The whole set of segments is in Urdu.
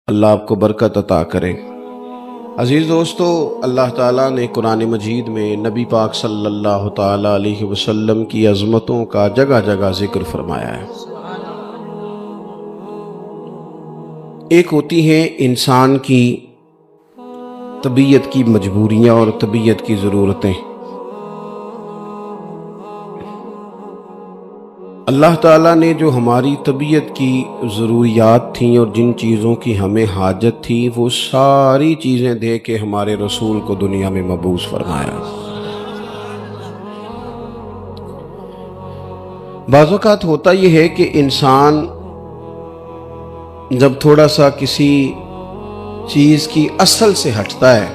اللہ آپ کو برکت عطا کرے۔ عزیز دوستو، اللہ تعالیٰ نے قرآن مجید میں نبی پاک صلی اللہ تعالیٰ علیہ وسلم کی عظمتوں کا جگہ جگہ ذکر فرمایا ہے۔ ایک ہوتی ہیں انسان کی طبیعت کی مجبوریاں اور طبیعت کی ضرورتیں۔ اللہ تعالیٰ نے جو ہماری طبیعت کی ضروریات تھیں اور جن چیزوں کی ہمیں حاجت تھی، وہ ساری چیزیں دے کے ہمارے رسول کو دنیا میں مبعوث فرمایا۔ بعض اوقات ہوتا یہ ہے کہ انسان جب تھوڑا سا کسی چیز کی اصل سے ہٹتا ہے،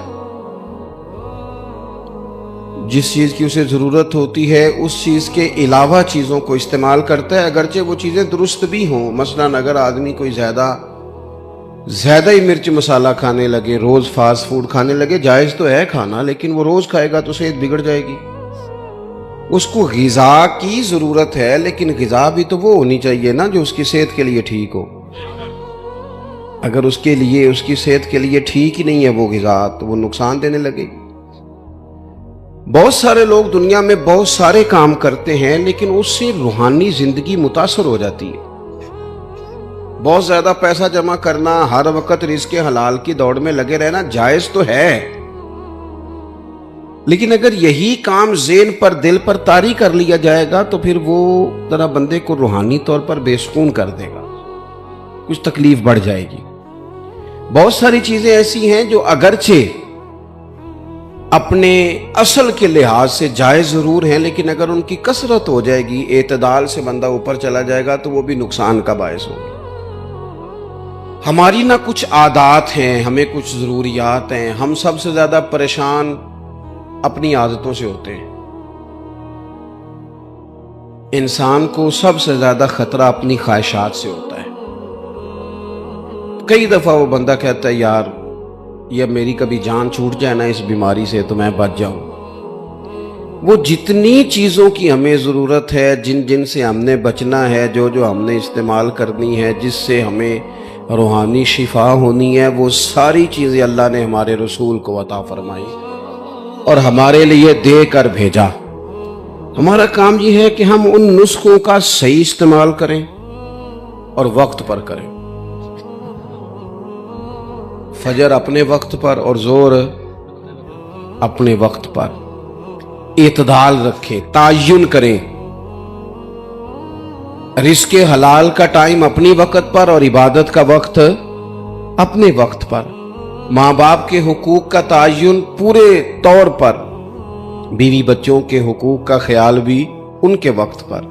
جس چیز کی اسے ضرورت ہوتی ہے اس چیز کے علاوہ چیزوں کو استعمال کرتا ہے، اگرچہ وہ چیزیں درست بھی ہوں۔ مثلاً اگر آدمی کوئی زیادہ ہی مرچ مسالہ کھانے لگے، روز فاسٹ فوڈ کھانے لگے، جائز تو ہے کھانا، لیکن وہ روز کھائے گا تو صحت بگڑ جائے گی۔ اس کو غذا کی ضرورت ہے، لیکن غذا بھی تو وہ ہونی چاہیے نا جو اس کی صحت کے لیے ٹھیک ہو۔ اگر اس کی صحت کے لیے ٹھیک ہی نہیں ہے وہ غذا، تو وہ نقصان دینے لگے گی۔ بہت سارے لوگ دنیا میں بہت سارے کام کرتے ہیں، لیکن اس سے روحانی زندگی متاثر ہو جاتی ہے۔ بہت زیادہ پیسہ جمع کرنا، ہر وقت رزق حلال کی دوڑ میں لگے رہنا جائز تو ہے، لیکن اگر یہی کام ذہن پر، دل پر طاری کر لیا جائے گا تو پھر وہ ذرا بندے کو روحانی طور پر بے سکون کر دے گا، کچھ تکلیف بڑھ جائے گی۔ بہت ساری چیزیں ایسی ہیں جو اگرچہ اپنے اصل کے لحاظ سے جائز ضرور ہیں، لیکن اگر ان کی کثرت ہو جائے گی، اعتدال سے بندہ اوپر چلا جائے گا تو وہ بھی نقصان کا باعث ہوگی۔ ہماری نہ کچھ عادات ہیں، ہمیں کچھ ضروریات ہیں۔ ہم سب سے زیادہ پریشان اپنی عادتوں سے ہوتے ہیں۔ انسان کو سب سے زیادہ خطرہ اپنی خواہشات سے ہوتا ہے۔ کئی دفعہ وہ بندہ کہتا ہے یار یا میری کبھی جان چھوٹ جائے نا اس بیماری سے تو میں بچ جاؤں۔ وہ جتنی چیزوں کی ہمیں ضرورت ہے، جن سے ہم نے بچنا ہے، جو ہم نے استعمال کرنی ہے، جس سے ہمیں روحانی شفا ہونی ہے، وہ ساری چیزیں اللہ نے ہمارے رسول کو عطا فرمائی اور ہمارے لیے دے کر بھیجا۔ ہمارا کام یہ ہے کہ ہم ان نسخوں کا صحیح استعمال کریں اور وقت پر کریں۔ فجر اپنے وقت پر اور ظہر اپنے وقت پر، اعتدال رکھیں، تعین کریں۔ رزق حلال کا ٹائم اپنی وقت پر اور عبادت کا وقت اپنے وقت پر۔ ماں باپ کے حقوق کا تعین پورے طور پر، بیوی بچوں کے حقوق کا خیال بھی ان کے وقت پر۔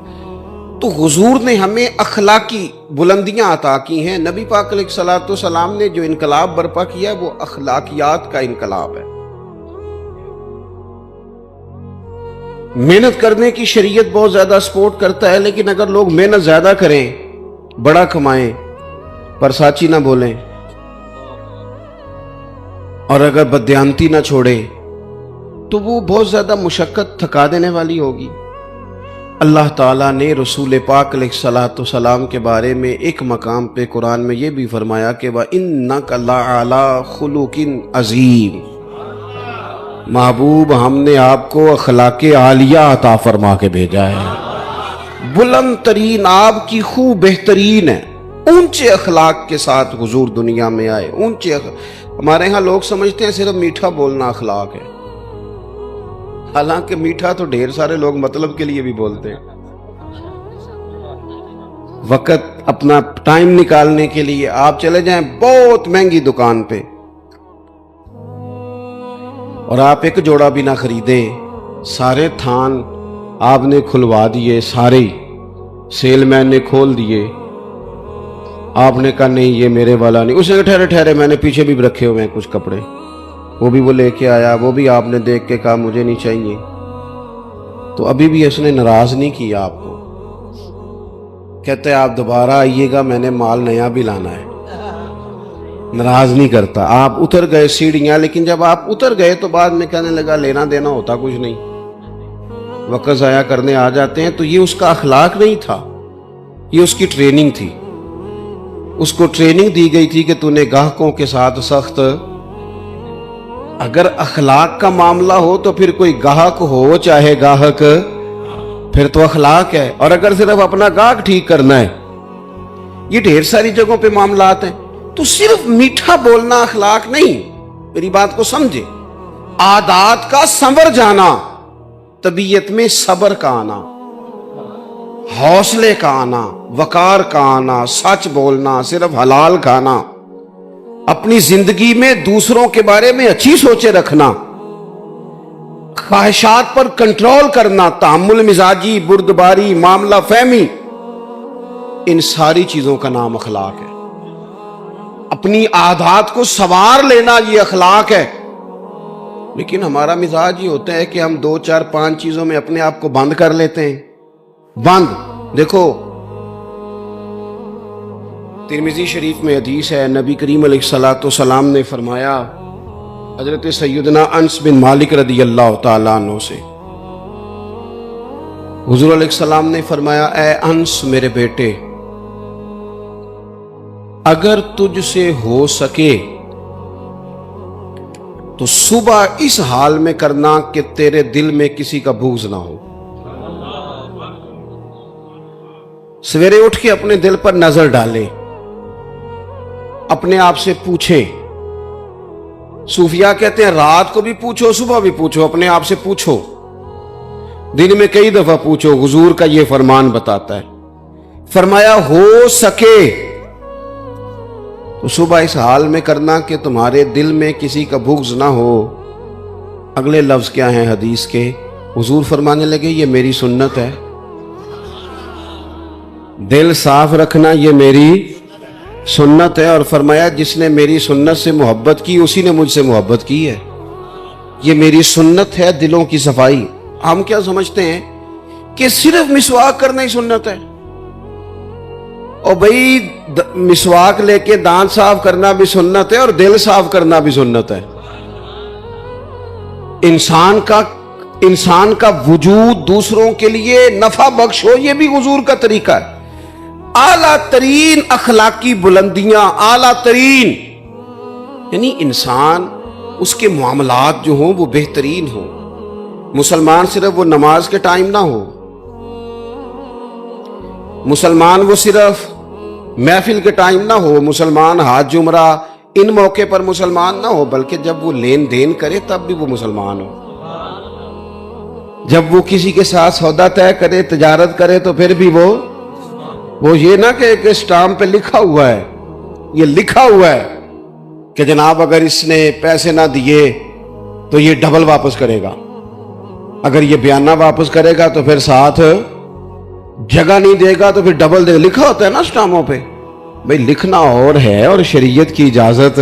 تو حضور نے ہمیں اخلاقی بلندیاں عطا کی ہیں۔ نبی پاک علیہ الصلوۃ والسلام نے جو انقلاب برپا کیا وہ اخلاقیات کا انقلاب ہے۔ محنت کرنے کی شریعت بہت زیادہ سپورٹ کرتا ہے، لیکن اگر لوگ محنت زیادہ کریں، بڑا کمائیں، پر ساچی نہ بولیں، اور اگر بددیانتی نہ چھوڑیں تو وہ بہت زیادہ مشقت تھکا دینے والی ہوگی۔ اللہ تعالیٰ نے رسول پاک علیہ الصلوۃ والسلام کے بارے میں ایک مقام پہ قرآن میں یہ بھی فرمایا کہ وَإِنَّكَ لَعَلَىٰ خُلُقٍ عَظِيمٍ، محبوب ہم نے آپ کو اخلاق عالیہ عطا فرما کے بھیجا ہے۔ بلند ترین آپ کی خوب بہترین ہے، اونچے اخلاق کے ساتھ حضور دنیا میں آئے۔ ہمارے ہاں لوگ سمجھتے ہیں صرف میٹھا بولنا اخلاق ہے، حالانکہ میٹھا تو ڈھیر سارے لوگ مطلب کے لیے بھی بولتے ہیں۔ وقت اپنا ٹائم نکالنے کے لیے آپ چلے جائیں بہت مہنگی دکان پہ اور آپ ایک جوڑا بھی نہ خریدیں، سارے تھان آپ نے کھلوا دیے، سارے سیل مین نے کھول دیے، آپ نے کہا نہیں یہ میرے والا نہیں، اسے ٹھہرے میں نے پیچھے بھی رکھے ہوئے ہیں کچھ کپڑے، وہ بھی وہ لے کے آیا، وہ بھی آپ نے دیکھ کے کہا مجھے نہیں چاہیے، تو ابھی بھی اس نے ناراض نہیں کیا آپ کو، کہتے ہیں آپ دوبارہ آئیے گا، میں نے مال نیا بھی لانا ہے، ناراض نہیں کرتا۔ آپ اتر گئے سیڑھیاں، لیکن جب آپ اتر گئے تو بعد میں کہنے لگا لینا دینا ہوتا کچھ نہیں، وقت ضائع کرنے آ جاتے ہیں۔ تو یہ اس کا اخلاق نہیں تھا، یہ اس کی ٹریننگ تھی۔ اس کو ٹریننگ دی گئی تھی کہ تو نے گاہکوں کے ساتھ سخت. اگر اخلاق کا معاملہ ہو تو پھر کوئی گاہک ہو چاہے گاہک، پھر تو اخلاق ہے. اور اگر صرف اپنا گاہک ٹھیک کرنا ہے، یہ ڈھیر ساری جگہوں پہ معاملات ہیں، تو صرف میٹھا بولنا اخلاق نہیں. میری بات کو سمجھے. عادات کا سنور جانا، طبیعت میں صبر کا آنا، حوصلے کا آنا، وقار کا آنا، سچ بولنا، صرف حلال کھانا، اپنی زندگی میں دوسروں کے بارے میں اچھی سوچیں رکھنا، خواہشات پر کنٹرول کرنا، تحمل مزاجی، بردباری، معاملہ فہمی، ان ساری چیزوں کا نام اخلاق ہے. اپنی عادات کو سنوار لینا یہ اخلاق ہے. لیکن ہمارا مزاج یہ ہوتا ہے کہ ہم 2 4 5 چیزوں میں اپنے آپ کو بند کر لیتے ہیں. بند. دیکھو ترمذی شریف میں حدیث ہے، نبی کریم علیہ الصلوۃ والسلام نے فرمایا حضرت سیدنا انس بن مالک رضی اللہ تعالیٰ عنہ سے، حضور علیہ السلام نے فرمایا، اے انس میرے بیٹے، اگر تجھ سے ہو سکے تو صبح اس حال میں کرنا کہ تیرے دل میں کسی کا بغض نہ ہو. سویرے اٹھ کے اپنے دل پر نظر ڈالے، اپنے آپ سے پوچھے. صوفیاء کہتے ہیں رات کو بھی پوچھو، صبح بھی پوچھو، اپنے آپ سے پوچھو، دن میں کئی دفعہ پوچھو. حضور کا یہ فرمان بتاتا ہے. فرمایا ہو سکے تو صبح اس حال میں کرنا کہ تمہارے دل میں کسی کا بغض نہ ہو. اگلے لفظ کیا ہیں حدیث کے؟ حضور فرمانے لگے یہ میری سنت ہے. دل صاف رکھنا یہ میری سنت ہے. اور فرمایا جس نے میری سنت سے محبت کی اسی نے مجھ سے محبت کی ہے. یہ میری سنت ہے دلوں کی صفائی. ہم کیا سمجھتے ہیں کہ صرف مسواک کرنا ہی سنت ہے. اور بھئی مسواک لے کے دانت صاف کرنا بھی سنت ہے اور دل صاف کرنا بھی سنت ہے. انسان کا وجود دوسروں کے لیے نفع بخش ہو، یہ بھی حضور کا طریقہ ہے. اعلیٰ ترین اخلاقی بلندیاں، اعلیٰ ترین، یعنی انسان اس کے معاملات جو ہوں وہ بہترین ہوں. مسلمان صرف وہ نماز کے ٹائم نہ ہو، مسلمان وہ صرف محفل کے ٹائم نہ ہو، مسلمان حج عمرہ ان موقع پر مسلمان نہ ہو، بلکہ جب وہ لین دین کرے تب بھی وہ مسلمان ہو. جب وہ کسی کے ساتھ سودا طے کرے، تجارت کرے، تو پھر بھی وہ یہ نہ کہ ایک اسٹامپ پہ لکھا ہوا ہے، یہ لکھا ہوا ہے کہ جناب اگر اس نے پیسے نہ دیے تو یہ ڈبل واپس کرے گا، اگر یہ بیانہ واپس کرے گا تو پھر ساتھ جگہ نہیں دے گا تو پھر ڈبل دے گا. لکھا ہوتا ہے نا اسٹامپوں پہ. بھئی لکھنا اور ہے اور شریعت کی اجازت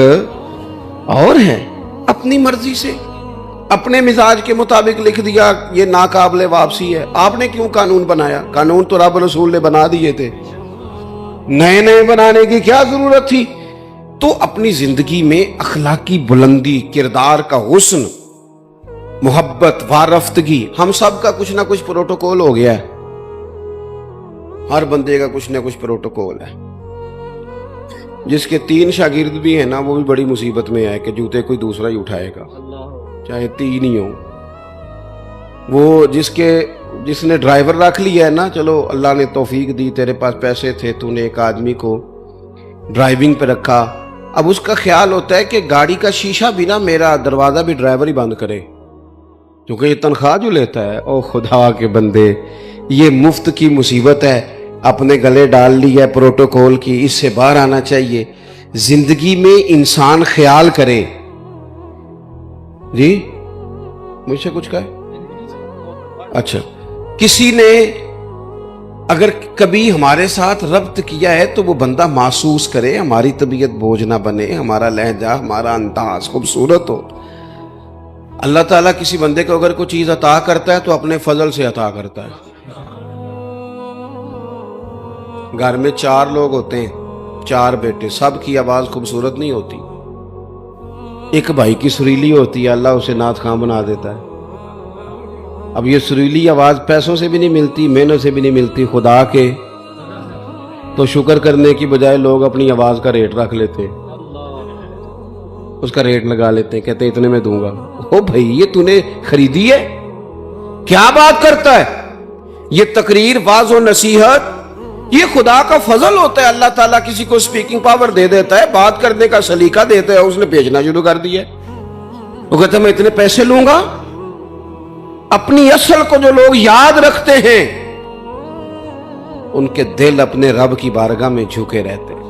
اور ہے. اپنی مرضی سے اپنے مزاج کے مطابق لکھ دیا یہ ناقابل واپسی ہے. آپ نے کیوں قانون بنایا؟ قانون تو رب رسول نے بنا دیے تھے، نئے بنانے کی کیا ضرورت تھی؟ تو اپنی زندگی میں اخلاقی بلندی، کردار کا حسن، محبت، وارفتگی، ہم سب کا کچھ نہ کچھ پروٹوکول ہو گیا ہے. ہر بندے کا کچھ نہ کچھ پروٹوکول ہے. جس کے 3 شاگرد بھی ہیں نا وہ بھی بڑی مصیبت میں ہے کہ جوتے کوئی دوسرا ہی اٹھائے گا، چاہے 3 ہی ہوں. وہ جس نے ڈرائیور رکھ لیا ہے نا، چلو اللہ نے توفیق دی، تیرے پاس پیسے تھے، تو نے ایک آدمی کو ڈرائیونگ پہ رکھا. اب اس کا خیال ہوتا ہے کہ گاڑی کا شیشہ بھی نا میرا، دروازہ بھی ڈرائیور ہی بند کرے، کیونکہ یہ تنخواہ جو لیتا ہے. او خدا کے بندے، یہ مفت کی مصیبت ہے، اپنے گلے ڈال لی ہے پروٹوکول کی. اس سے باہر آنا چاہیے. زندگی میں انسان خیال کرے. جی مجھ سے کچھ کہے؟ اچھا، کسی نے اگر کبھی ہمارے ساتھ ربط کیا ہے تو وہ بندہ محسوس کرے، ہماری طبیعت بوجھ نہ بنے، ہمارا لہجہ، ہمارا انداز خوبصورت ہو. اللہ تعالیٰ کسی بندے کو اگر کوئی چیز عطا کرتا ہے تو اپنے فضل سے عطا کرتا ہے. گھر میں 4 لوگ ہوتے ہیں، 4 بیٹے، سب کی آواز خوبصورت نہیں ہوتی. ایک بھائی کی سریلی ہوتی ہے، اللہ اسے نعت خواں بنا دیتا ہے. اب یہ سریلی آواز پیسوں سے بھی نہیں ملتی، محنت سے بھی نہیں ملتی، خدا کے تو شکر کرنے کی بجائے لوگ اپنی آواز کا ریٹ رکھ لیتے ہیں، اس کا ریٹ لگا لیتے ہیں، کہتے ہیں اتنے میں دوں گا۔ او بھائی یہ تو نے خریدی ہے؟ کیا بات کرتا ہے؟ یہ تقریر، واعظ و نصیحت یہ خدا کا فضل ہوتا ہے۔ اللہ تعالیٰ کسی کو سپیکنگ پاور دے دیتا ہے، بات کرنے کا سلیقہ دیتا ہے، اس نے بیچنا شروع کر دیا ہے۔ وہ کہتا ہے میں اتنے پیسے لوں گا۔ اپنی اصل کو جو لوگ یاد رکھتے ہیں ان کے دل اپنے رب کی بارگاہ میں جھکے رہتے ہیں،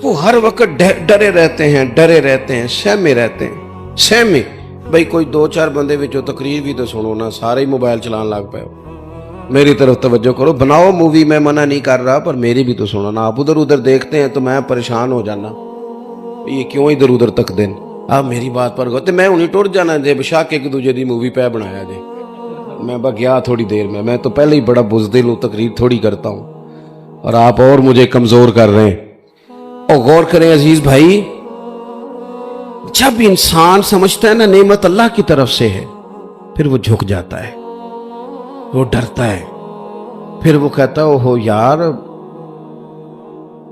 وہ ہر وقت ڈرے رہتے ہیں، سہمے رہتے ہیں، سہمے۔ بھائی کوئی دو چار بندے وچوں تقریر بھی تو سنو نا، سارے ہی موبائل چلان لگ پے ہو۔ میری طرف توجہ کرو، بناؤ مووی، میں منع نہیں کر رہا، پر میری بھی تو سنو نا۔ آپ ادھر ادھر دیکھتے ہیں تو میں پریشان ہو جانا، یہ کیوں ادھر ادھر تک دن۔ آپ میری بات پر گو، میں انہیں ٹر جانا جے بشاک ایک دوجے دی مووی پہ بنایا جے۔ میں گیا تھوڑی دیر میں تو پہلے ہی بڑا بزدل ہوں، تقریر تھوڑی کرتا ہوں، اور آپ اور مجھے کمزور کر رہے ہیں۔ اور غور کریں عزیز بھائی، جب انسان سمجھتا ہے نا نعمت اللہ کی طرف سے ہے، پھر وہ جھک جاتا ہے، وہ ڈرتا ہے، پھر وہ کہتا ہے اوہو یار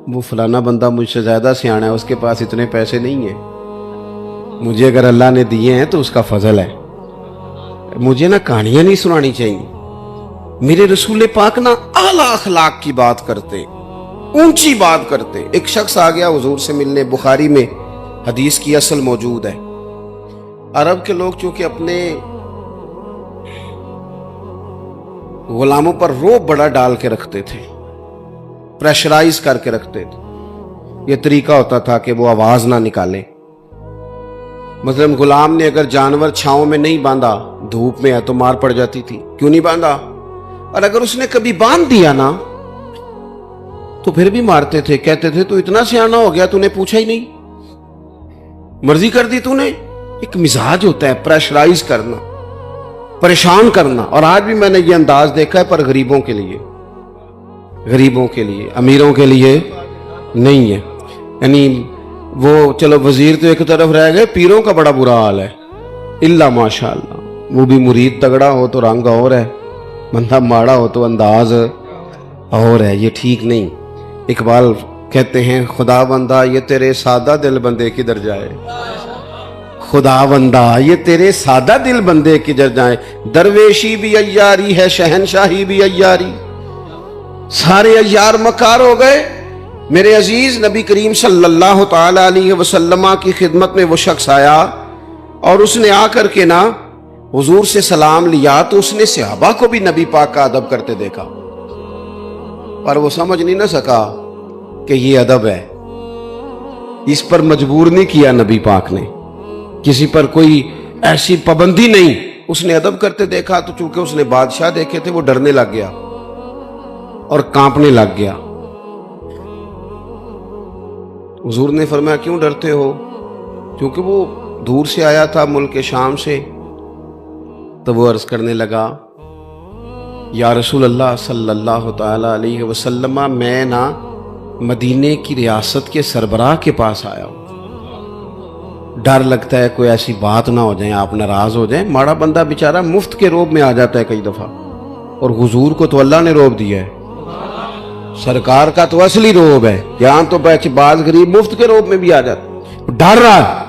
وہ فلانا بندہ مجھ سے زیادہ سیانا ہے، اس کے پاس اتنے پیسے نہیں ہیں، مجھے اگر اللہ نے دیے ہیں تو اس کا فضل ہے، مجھے نا کہانیاں نہیں سنانی چاہیے۔ میرے رسول پاک نا اعلیٰ اخلاق کی بات کرتے، اونچی بات کرتے۔ ایک شخص آ گیا حضور سے ملنے، بخاری میں حدیث کی اصل موجود ہے۔ عرب کے لوگ چونکہ اپنے غلاموں پر روب بڑا ڈال کے رکھتے تھے، پریشرائز کر کے رکھتے تھے۔ یہ طریقہ ہوتا تھا کہ وہ آواز نہ نکالے۔ مثلا غلام نے اگر جانور چھاؤں میں نہیں باندھا، دھوپ میں ہے تو مار پڑ جاتی تھی، کیوں نہیں باندھا؟ اور اگر اس نے کبھی باندھ دیا نا تو پھر بھی مارتے تھے، کہتے تھے تو اتنا سیانا ہو گیا، تو نے پوچھا ہی نہیں، مرضی کر دی تو نے۔ ایک مزاج ہوتا ہے پریشرائز کرنا، پریشان کرنا۔ اور آج بھی میں نے یہ انداز دیکھا ہے، پر غریبوں کے لیے، امیروں کے لیے نہیں ہے۔ یعنی وہ چلو وزیر تو ایک طرف رہ گئے، پیروں کا بڑا برا حال ہے، اللہ ماشاءاللہ۔ وہ بھی مرید تگڑا ہو تو رنگ اور ہے، بندہ ماڑا ہو تو انداز اور ہے، یہ ٹھیک نہیں۔ اقبال کہتے ہیں خدا بندہ یہ تیرے سادہ دل بندے کدھر جائے، خدا بندہ یہ تیرے سادہ دل بندے کدھر جائے، درویشی بھی عیاری ہے، شہنشاہی بھی عیاری، سارے عیار مکار ہو گئے۔ میرے عزیز نبی کریم صلی اللہ تعالی علیہ وسلم کی خدمت میں وہ شخص آیا اور اس نے آ کر کے نا حضور سے سلام لیا، تو اس نے صحابہ کو بھی نبی پاک کا ادب کرتے دیکھا، پر وہ سمجھ نہیں نہ سکا کہ یہ ادب ہے۔ اس پر مجبور نہیں کیا نبی پاک نے، کسی پر کوئی ایسی پابندی نہیں، اس نے ادب کرتے دیکھا تو چونکہ اس نے بادشاہ دیکھے تھے وہ ڈرنے لگ گیا اور کانپنے لگ گیا۔ حضور نے فرمایا کیوں ڈرتے ہو؟ کیونکہ وہ دور سے آیا تھا ملک شام سے۔ تو وہ عرض کرنے لگا یا رسول اللہ صلی اللہ تعالی علیہ وسلم، میں نا مدینے کی ریاست کے سربراہ کے پاس آیا ہوں، ڈر لگتا ہے کوئی ایسی بات نہ ہو جائے، آپ ناراض ہو جائیں۔ ماڑا بندہ بیچارہ مفت کے روب میں آ جاتا ہے کئی دفعہ، اور حضور کو تو اللہ نے روب دیا ہے، سرکار کا تو اصلی روب ہے، یہاں تو بعض غریب مفت کے روب میں بھی آ جاتا، ڈر رہا ہے۔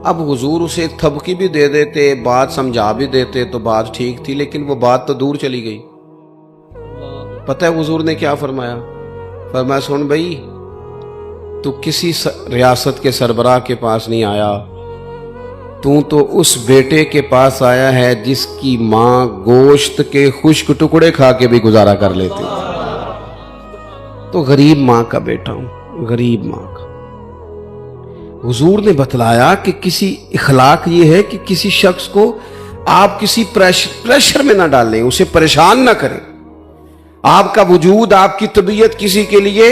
اب حضور اسے تھبکی بھی دے دیتے، بات سمجھا بھی دیتے تو بات ٹھیک تھی، لیکن وہ بات تو دور چلی گئی۔ پتہ ہے حضور نے کیا فرمایا؟ فرمایا سن بھائی، تو کسی ریاست کے سربراہ کے پاس نہیں آیا، تو اس بیٹے کے پاس آیا ہے جس کی ماں گوشت کے خشک ٹکڑے کھا کے بھی گزارا کر لیتی، تو غریب ماں کا بیٹا ہوں، غریب ماں کا۔ حضور نے بتلایا کہ کسی اخلاق یہ ہے کہ کسی شخص کو آپ کسی پریشر میں نہ ڈالیں، اسے پریشان نہ کریں، آپ کا وجود، آپ کی طبیعت کسی کے لیے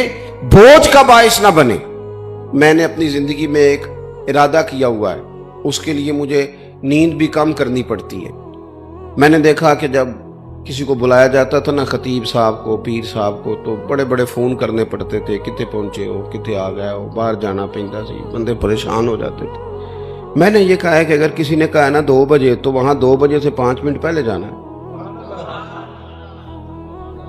بوجھ کا باعث نہ بنے۔ میں نے اپنی زندگی میں ایک ارادہ کیا ہوا ہے، اس کے لیے مجھے نیند بھی کم کرنی پڑتی ہے۔ میں نے دیکھا کہ جب کسی کو بلایا جاتا تھا نا، خطیب صاحب کو، پیر صاحب کو، تو بڑے بڑے فون کرنے پڑتے تھے، کتے پہنچے ہو، کتے آ گئے ہو، باہر جانا پہنتا سی، بندے پریشان ہو جاتے تھے۔ میں نے یہ کہا ہے کہ اگر کسی نے کہا نا 2 بجے، تو وہاں 2 بجے سے 5 منٹ پہلے جانا ہے،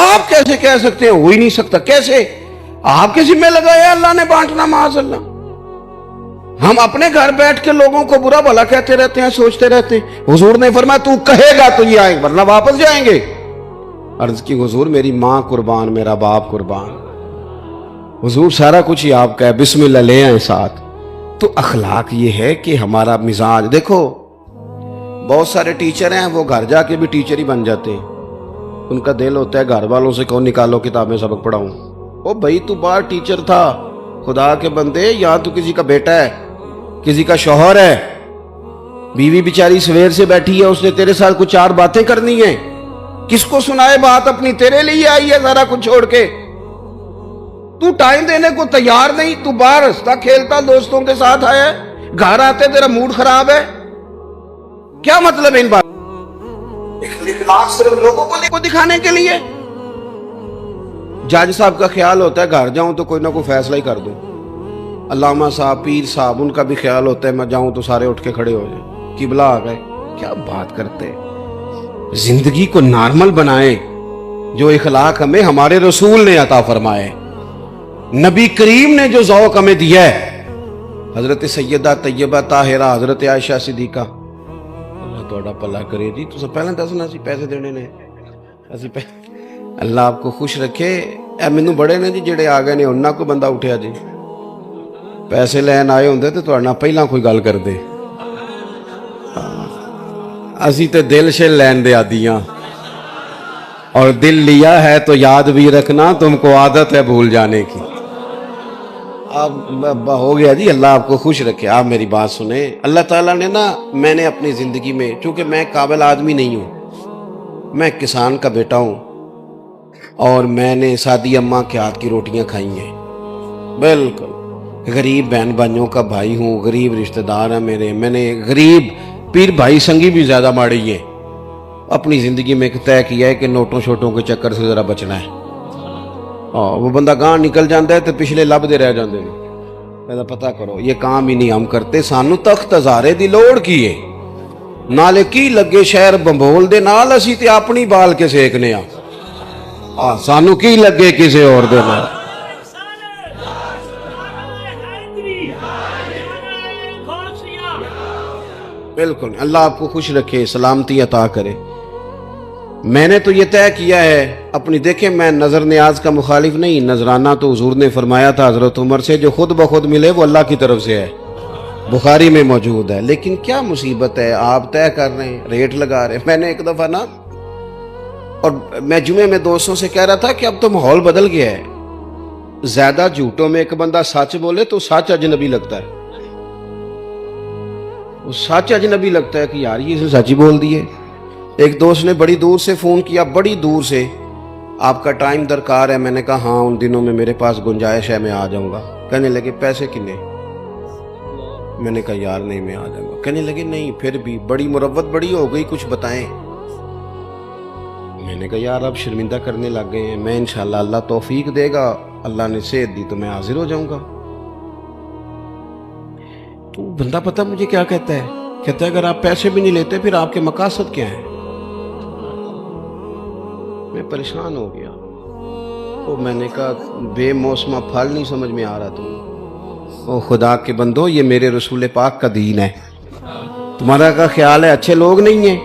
آپ کیسے کہہ سکتے ہیں؟ ہو ہی نہیں سکتا. کیسے؟ آپ کے ذمہ لگایا اللہ نے بانٹنا، معاذ اللہ. ہم اپنے گھر بیٹھ کے لوگوں کو برا بھلا کہتے رہتے ہیں، سوچتے رہتے ہیں. حضور نے فرمایا تو کہے گا تو یہ آئیں گے ورنہ واپس جائیں گے. عرض کی حضور میری ماں قربان، میرا باپ قربان. حضور سارا کچھ ہی آپ کا ہے، بسم اللہ لے آئیں ساتھ. تو اخلاق یہ ہے کہ ہمارا مزاج دیکھو. بہت سارے ٹیچر ہیں وہ گھر جا کے بھی ٹیچر ہی بن جاتے ہیں. ان کا دل ہوتا ہے گھر والوں سے کون نکالو کتابیں سبق پڑھاؤں. او بھائی تو باہر ٹیچر تھا، خدا کے بندے. یہاں تو کسی کا بیٹا ہے، کسی کا شوہر ہے، بیوی بیچاری سویر سے بیٹھی ہے، اس نے تیرے ساتھ کچھ 4 باتیں کرنی ہیں. کس کو سنائے بات اپنی؟ تیرے لیے آئی ہے سارا کچھ چھوڑ کے. تو ٹائم دینے کو تیار نہیں. تو باہر ہنستا کھیلتا دوستوں کے ساتھ آیا ہے، گھر آتے تیرا موڈ خراب ہے. کیا مطلب ہے ان بات؟ اخلاق صرف لوگوں کو دکھانے کے لیے. جج صاحب کا خیال ہوتا ہے گھر جاؤں تو کوئی نہ کوئی فیصلہ ہی کر دوں. علامہ صاحب، پیر صاحب، ان کا بھی خیال ہوتا ہے میں جاؤں تو سارے اٹھ کے کھڑے ہو جائیں. قبلہ آ گئے. کیا بات کرتے ہیں؟ زندگی کو نارمل بنائیں. جو اخلاق ہمیں ہمارے رسول نے عطا فرمائے، نبی کریم نے جو ذوق ہمیں دیا ہے، حضرت سیدہ طیبہ طاہرہ، حضرت عائشہ صدیقہ، اللہ توڑا پلا کرے جی. تو پہلے دسنا سی پیسے دینے نے. اللہ آپ کو خوش رکھے. اے مینوں بڑے نے جی جڑے آ گئے نے انہاں کو بندہ اٹھیا جی. پیسے لین آئے ہوندے تے تہاڈے نال پہلاں کوئی گل کردے. اسی تے دل شل لین دے عادیاں، اور دل لیا ہے تو یاد بھی رکھنا، تم کو عادت ہے بھول جانے کی. اب ہو گیا جی. اللہ آپ کو خوش رکھے. آپ میری بات سنیں. اللہ تعالیٰ نے میں نے اپنی زندگی میں، چونکہ میں قابل آدمی نہیں ہوں، میں کسان کا بیٹا ہوں، اور میں نے سادی اماں کے ہاتھ کی روٹیاں کھائی ہیں. بالکل غریب بہن بھائیوں کا بھائی ہوں، غریب رشتہ دار ہیں میرے. میں نے غریب پیر بھائی سنگی بھی زیادہ ماڑی ہیں. اپنی زندگی میں ایک طے کیا ہے کہ نوٹوں شوٹوں کے چکر سے ذرا بچنا ہے. وہ بندہ گاں نکل جاتا ہے تو پچھلے لب دے رہ جاندے نے. پتہ کرو یہ کام ہی نہیں ہم کرتے. سانو تخت ہزارے دی لوڑ کی ہے، نالے کی لگے شہر بمبول دے نال اسی تے اپنی بال کے سیکنے آ. سانو کی لگے کسے اور دے نال. بالکل. اللہ آپ کو خوش رکھے، سلامتی عطا کرے. میں نے تو یہ طے کیا ہے اپنی. دیکھیں میں نظر نیاز کا مخالف نہیں. نذرانہ تو حضور نے فرمایا تھا حضرت عمر سے، جو خود بخود ملے وہ اللہ کی طرف سے ہے، بخاری میں موجود ہے. لیکن کیا مصیبت ہے، آپ طے کر رہے ہیں، ریٹ لگا رہے ہیں. میں نے ایک دفعہ اور میں جمعے میں دوستوں سے کہہ رہا تھا کہ اب تو ماحول بدل گیا ہے. زیادہ جھوٹوں میں ایک بندہ سچ بولے تو سچ اجنبی لگتا ہے. وہ سچ اجنبی لگتا ہے کہ یار یہ سچ ہی بول دیے. ایک دوست نے بڑی دور سے فون کیا، بڑی دور سے، آپ کا ٹائم درکار ہے. میں نے کہا ہاں ان دنوں میں میرے پاس گنجائش ہے، میں آ جاؤں گا. کہنے لگے پیسے کتنے؟ میں نے کہا یار نہیں میں آ جاؤں گا. کہنے لگے نہیں پھر بھی بڑی مروت بڑی ہو گئی، کچھ بتائیں. میں نے کہا یار آپ شرمندہ کرنے لگ گئے ہیں. میں انشاءاللہ اللہ توفیق دے گا، اللہ نے صحت دی تو میں حاضر ہو جاؤں گا. تو بندہ پتہ مجھے کیا کہتا ہے؟ کہتا ہے اگر آپ پیسے بھی نہیں لیتے پھر آپ کے مقاصد کیا ہیں؟ میں پریشان ہو گیا. تو میں نے کہا بے موسمہ پھل نہیں سمجھ میں آ رہا تم. او خدا کے بندو، یہ میرے رسول پاک کا دین ہے. تمہارا کا خیال ہے اچھے لوگ نہیں ہیں؟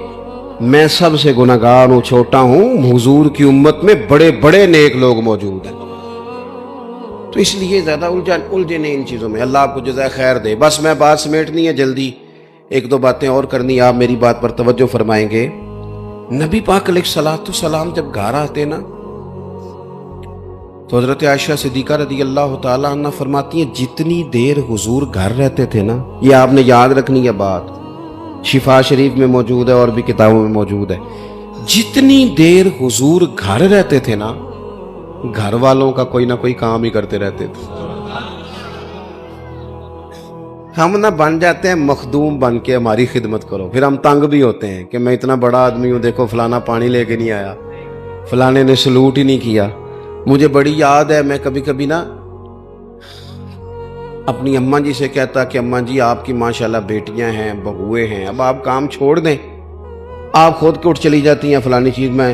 میں سب سے گناہگار ہوں، چھوٹا ہوں. حضور کی امت میں بڑے بڑے نیک لوگ موجود ہیں. تو اس لیے زیادہ الجھے نہیں ان چیزوں میں. اللہ آپ کو جزائے خیر دے. بس میں بات سمیٹنی ہے جلدی، ایک دو باتیں اور کرنی. آپ میری بات پر توجہ فرمائیں گے. نبی پاک علیہ الصلوۃ والسلام جب گھر آتے نا تو حضرت عائشہ صدیقہ رضی اللہ تعالیٰ عنہ فرماتی ہیں جتنی دیر حضور گھر رہتے تھے نا، یہ آپ نے یاد رکھنی ہے بات، شفا شریف میں موجود ہے اور بھی کتابوں میں موجود ہے. جتنی دیر حضور گھر رہتے تھے نا، گھر والوں کا کوئی نہ کوئی کام ہی کرتے رہتے تھے. ہم نہ بن جاتے ہیں مخدوم بن کے ہماری خدمت کرو، پھر ہم تنگ بھی ہوتے ہیں کہ میں اتنا بڑا آدمی ہوں، دیکھو فلانا پانی لے کے نہیں آیا، فلانے نے سلوٹ ہی نہیں کیا. مجھے بڑی یاد ہے میں کبھی کبھی نا اپنی اماں جی سے کہتا کہ اماں جی آپ کی ماشاءاللہ بیٹیاں ہیں، بہویں ہیں، اب آپ کام چھوڑ دیں، آپ خود کے اٹھ چلی جاتی ہیں فلانی چیز میں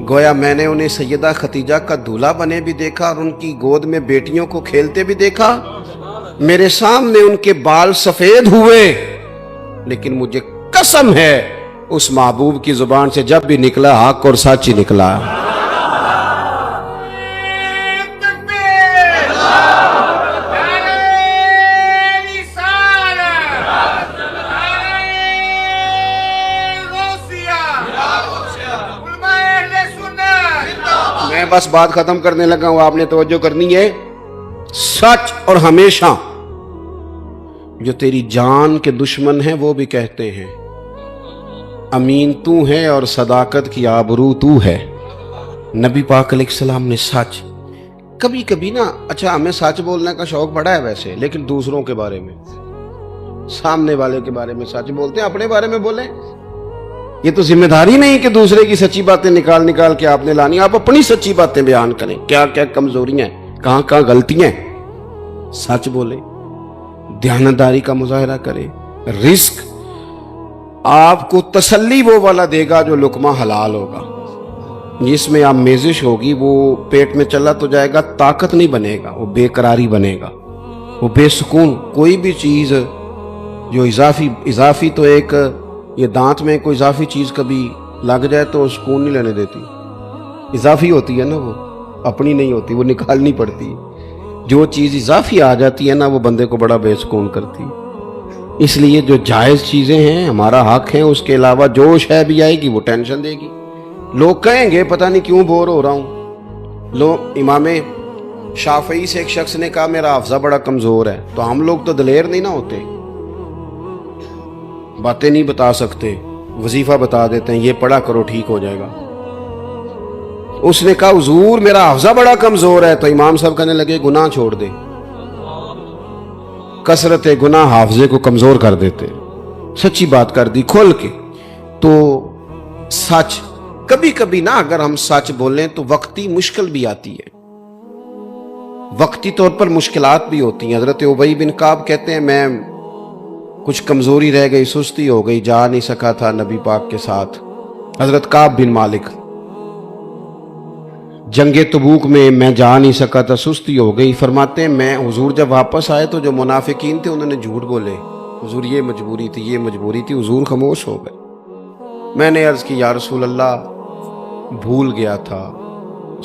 گویا میں نے انہیں سیدہ خدیجہ کا دولہا بنے بھی دیکھا اور ان کی گود میں بیٹیوں کو کھیلتے بھی دیکھا. میرے سامنے ان کے بال سفید ہوئے، لیکن مجھے قسم ہے اس محبوب کی زبان سے جب بھی نکلا حق اور سچ ہی نکلا. میں بس بات ختم کرنے لگا ہوں، آپ نے توجہ کرنی ہے. سچ اور ہمیشہ جو تیری جان کے دشمن ہیں وہ بھی کہتے ہیں امین تو ہے اور صداقت کی آبرو تو ہے. نبی پاک علیہ السلام نے سچ کبھی کبھی نا، اچھا ہمیں سچ بولنے کا شوق بڑا ہے ویسے، لیکن دوسروں کے بارے میں، سامنے والے کے بارے میں سچ بولتے ہیں، اپنے بارے میں بولیں. یہ تو ذمہ داری نہیں کہ دوسرے کی سچی باتیں نکال نکال کے آپ نے لانی، آپ اپنی سچی باتیں بیان کریں، کیا کیا کمزوریاں ہیں، کہاں کہاں غلطیاں ہیں. سچ بولیں، دیانتداری کا مظاہرہ کریں. رزق آپ کو تسلی وہ والا دے گا جو لقمہ حلال ہوگا، جس میں آپ میزش ہوگی وہ پیٹ میں چلا تو جائے گا، طاقت نہیں بنے گا، وہ بے قراری بنے گا، وہ بے سکون. کوئی بھی چیز جو اضافی تو ایک یہ دانت میں کوئی اضافی چیز کبھی لگ جائے تو سکون نہیں لینے دیتی، اضافی ہوتی ہے نا، وہ اپنی نہیں ہوتی، وہ نکالنی پڑتی. جو چیز اضافی آ جاتی ہے نا وہ بندے کو بڑا بے سکون کرتی. اس لیے جو جائز چیزیں ہیں ہمارا حق ہے، اس کے علاوہ جو شے بھی آئے گی وہ ٹینشن دے گی. لوگ کہیں گے پتہ نہیں کیوں بور ہو رہا ہوں. لوگ امام شافعی سے ایک شخص نے کہا میرا حافظہ بڑا کمزور ہے، تو ہم لوگ تو دلیر نہیں نہ ہوتے، باتیں نہیں بتا سکتے، وظیفہ بتا دیتے ہیں یہ پڑھا کرو ٹھیک ہو جائے گا. اس نے کہا حضور میرا حافظہ بڑا کمزور ہے، تو امام صاحب کہنے لگے گناہ چھوڑ دے، کثرت گناہ حافظے کو کمزور کر دیتے. سچی بات کر دی کھول کے. تو سچ کبھی کبھی نا اگر ہم سچ بولیں تو وقتی مشکل بھی آتی ہے، وقتی طور پر مشکلات بھی ہوتی ہیں. حضرت ابی بن کعب کہتے ہیں میں کچھ کمزوری رہ گئی، سستی ہو گئی، جا نہیں سکا تھا نبی پاک کے ساتھ. حضرت کعب بن مالک جنگ تبوک میں جا نہیں سکا تھا، سستی ہو گئی. فرماتے ہیں میں حضور جب واپس آئے تو جو منافقین تھے انہوں نے جھوٹ بولے، حضور یہ مجبوری تھی یہ مجبوری تھی. حضور خاموش ہو گئے. میں نے عرض کی یا رسول اللہ بھول گیا تھا،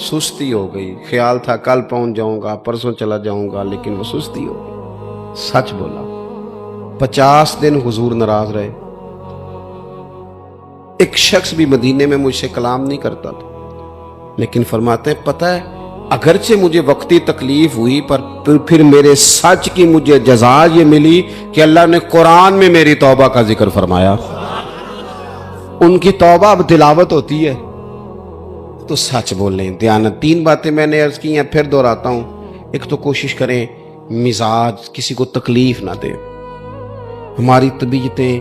سستی ہو گئی، خیال تھا کل پہنچ جاؤں گا پرسوں چلا جاؤں گا، لیکن وہ سستی ہو گئی. سچ بولا. 50 دن حضور ناراض رہے. ایک شخص بھی مدینے میں مجھ سے کلام نہیں کرتا تھا، لیکن فرماتے ہیں پتہ ہے اگرچہ مجھے وقتی تکلیف ہوئی پر پھر میرے سچ کی مجھے جزا یہ ملی کہ اللہ نے قرآن میں میری توبہ کا ذکر فرمایا. ان کی توبہ اب تلاوت ہوتی ہے. تو سچ بولیں، دیانت. 3 باتیں میں نے عرض کی ہیں، پھر دہراتا ہوں. ایک تو کوشش کریں مزاج کسی کو تکلیف نہ دے، ہماری طبیعتیں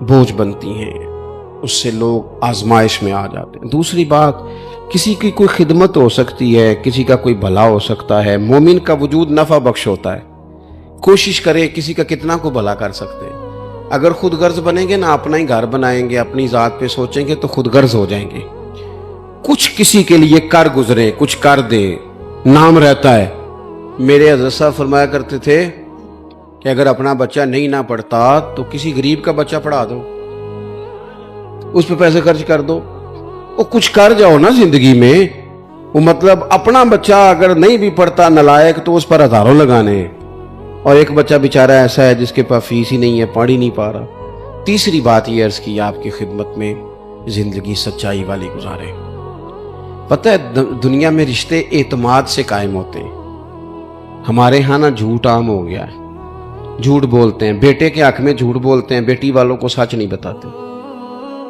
بوجھ بنتی ہیں، اس سے لوگ آزمائش میں آ جاتے ہیں. دوسری بات کسی کی کوئی خدمت ہو سکتی ہے، کسی کا کوئی بھلا ہو سکتا ہے. مومن کا وجود نفع بخش ہوتا ہے. کوشش کرے کسی کا کتنا کو بھلا کر سکتے ہیں. اگر خود غرض بنیں گے نا، اپنا ہی گھر بنائیں گے، اپنی ذات پہ سوچیں گے تو خود غرض ہو جائیں گے. کچھ کسی کے لیے کر گزرے، کچھ کر دے، نام رہتا ہے. میرے حضرت صاحب فرمایا کرتے تھے کہ اگر اپنا بچہ نہیں نہ پڑھتا تو کسی غریب کا بچہ پڑھا دو، اس پہ پیسے خرچ کر دو، وہ کچھ کر جاؤ نا زندگی میں. وہ مطلب اپنا بچہ اگر نہیں بھی پڑھتا نالائق تو اس پر ہزاروں لگانے، اور ایک بچہ بیچارہ ایسا ہے جس کے پاس فیس ہی نہیں ہے، پڑھ ہی نہیں پا رہا. تیسری بات یہ عرض کی آپ کی خدمت میں، زندگی سچائی والی گزارے. پتہ ہے دنیا میں رشتے اعتماد سے قائم ہوتے ہیں. ہمارے ہاں نا جھوٹ عام ہو گیا ہے، جھوٹ بولتے ہیں، بیٹے کے حق میں جھوٹ بولتے ہیں، بیٹی والوں کو سچ نہیں بتاتے.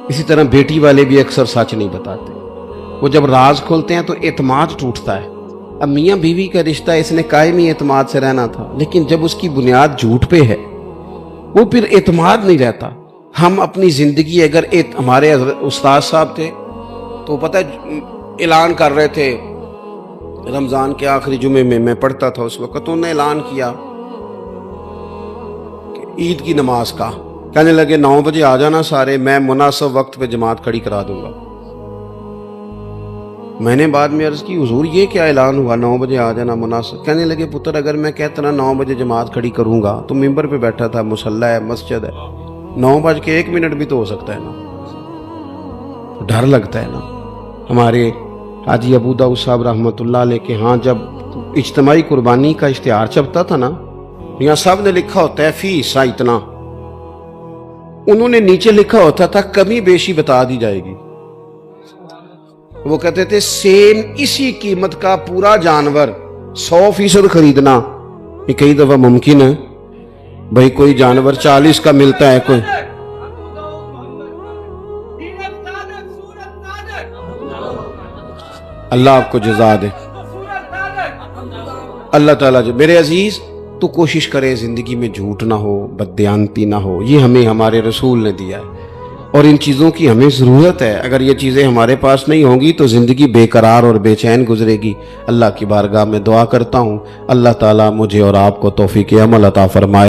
اسی طرح بیٹی والے بھی اکثر سچ نہیں بتاتے. وہ جب راز کھولتے ہیں تو اعتماد ٹوٹتا ہے. اب میاں بیوی کا رشتہ اس نے قائم ہی اعتماد سے رہنا تھا، لیکن جب اس کی بنیاد جھوٹ پہ ہے وہ پھر اعتماد نہیں رہتا. ہم اپنی زندگی اگر ہمارے استاد صاحب تھے تو پتہ اعلان کر رہے تھے رمضان کے آخری جمعے میں پڑھتا تھا اس وقت، انہوں نے اعلان کیا کہ عید کی نماز کا، کہنے لگے 9 بجے آ جانا سارے، میں مناسب وقت پہ جماعت کھڑی کرا دوں گا. میں نے بعد میں عرض کی حضور یہ کیا اعلان ہوا 9 بجے آ جانا مناسب؟ کہنے لگے پتر اگر میں کہتا نا 9 بجے جماعت کھڑی کروں گا تو ممبر پہ بیٹھا تھا، مصلی ہے، مسجد ہے، 9:01 بھی تو ہو سکتا ہے نا، ڈر لگتا ہے نا۔ ہمارے حاجی ابو داؤد صاحب رحمۃ اللہ علیہ کے ہاں جب اجتماعی قربانی کا اشتہار چھپتا تھا نا، یہاں سب نے لکھا ہوتا ہے فی حصہ اتنا، انہوں نے نیچے لکھا ہوتا تھا کمی بیشی بتا دی جائے گی۔ وہ کہتے تھے سیم اسی قیمت کا پورا جانور 100% خریدنا، یہ کئی دفعہ ممکن ہے بھائی، کوئی جانور 40 کا ملتا ہے، کوئی اللہ آپ کو جزا دے، اللہ تعالیٰ جو میرے عزیز تو کوشش کرے زندگی میں جھوٹ نہ ہو، بددیانتی نہ ہو، یہ ہمیں ہمارے رسول نے دیا ہے اور ان چیزوں کی ہمیں ضرورت ہے۔ اگر یہ چیزیں ہمارے پاس نہیں ہوں گی تو زندگی بے قرار اور بے چین گزرے گی۔ اللہ کی بارگاہ میں دعا کرتا ہوں اللہ تعالیٰ مجھے اور آپ کو توفیق عمل عطا فرمائے۔